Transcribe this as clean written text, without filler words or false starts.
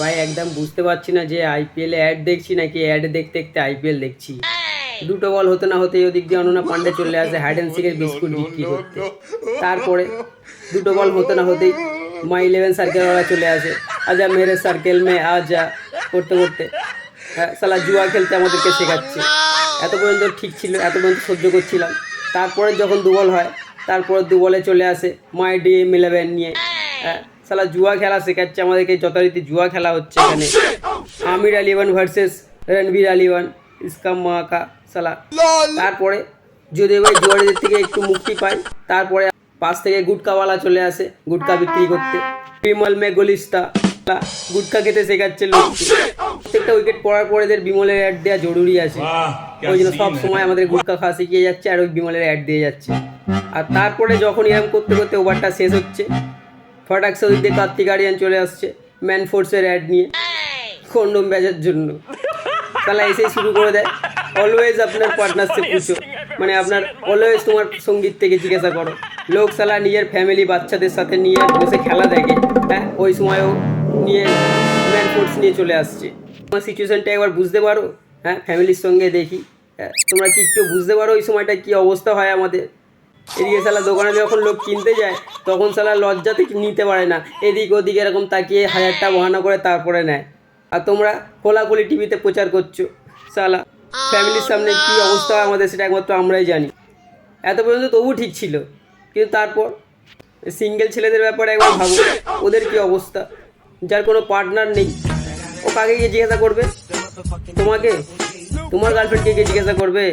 ভাই একদম বুঝতে পারছি না যে আইপিএল এ অ্যাড দেখছি নাকি অ্যাড দেখতে দেখতে আইপিএল দেখছি। দুটো বল হতে না হতেই ওদিক দিয়ে অনন্যা পান্ডে চলে আসে হাইড অ্যান্ড সিকের বিস্কুট বিক্রি করতে। তারপরে দুটো বল হতে না হতেই মাই ইলেভেন সার্কেলওয়ালা চলে আসে, আজা মেরে সার্কেল মে আজা করতে করতে হ্যাঁ সালা জুয়া খেলতে আমাদেরকে শেখাচ্ছে। এত পর্যন্ত ঠিক ছিল, এত পর্যন্ত সহ্য করছিলাম। তারপরে যখন দু বল হয়, তারপরে দু বলে চলে আসে মাই ডিএম ইলেভেন নিয়ে। হ্যাঁ সালা জুয়া খেলা শেখাচ্ছে আমাদেরকে, যথারীতি জুয়া খেলা হচ্ছে এখানে। আমির আলিওয়ান ভার্সেস রণবীর আলিওয়ান, ইসকা মা কা সালা। তারপরে যদি ভাই জুয়ারিদের থেকে একটু মুক্তি পাই, তারপরে পাশ থেকে গুটকাওয়ালা চলে আসে গুটকা বিক্রি করতে। বিমল মে গলিস্তা, গুটকা খেতে শেখাচ্ছে লোক। প্রত্যেকটা উইকেট পড়ার পরে এদের বিমলের অ্যাড দেওয়া জরুরি আছে, ওই জন্য সব সময় আমাদের গুটকা খাওয়া শিখিয়ে যাচ্ছে আর ওই বিমলের অ্যাড দিয়ে যাচ্ছে। আর তারপরে যখন এরম করতে করতে ওভারটা শেষ হচ্ছে, ফটাক সৌদি দিয়ে কার্তিক আরিয়ান চলে আসছে ম্যান ফোর্সের অ্যাড নিয়ে কন্ডম বেচার জন্য। তাহলে এসেই শুরু করে দেয় অলওয়েজ আপনার পার্টনারশিপ পুছো, মানে আপনার অলওয়েজ তোমার সঙ্গীত থেকে জিজ্ঞাসা করো। লোক সালা নিজের ফ্যামিলি বাচ্চাদের সাথে নিয়ে বসে খেলা দেখে, হ্যাঁ ওই সময়ও নিয়ে ম্যান ফোর্স নিয়ে চলে আসছে। তোমার সিচুয়েশানটা একবার বুঝতে পারো। হ্যাঁ ফ্যামিলির সঙ্গে দেখি, তোমরা কি একটু বুঝতে পারো ওই সময়টা কী অবস্থা হয় আমাদের। এদিকে সালা দোকানে যখন লোক কিনতে যায় তখন সালা লজ্জাতে নিতে পারে না, এদিক ওদিকে এরকম তাকিয়ে 1000টা বাহানা করে তারপরে নেয়। আর তোমরা খোলাখুলি টিভিতে প্রচার করছো। সালা ফ্যামিলির সামনে কী অবস্থা হয় আমাদের সেটা একমাত্র আমরাই জানি। এত পর্যন্ত তবু ঠিক ছিল, কিন্তু তারপর সিঙ্গেল ছেলেদের ব্যাপারে একবার ভাবো, ওদের কী অবস্থা। যার কোনো পার্টনার নেই, ও কাকে গিয়ে জিজ্ঞাসা করবে? তোমাকে? তোমার গার্লফ্রেন্ডকে গিয়ে জিজ্ঞাসা করবে?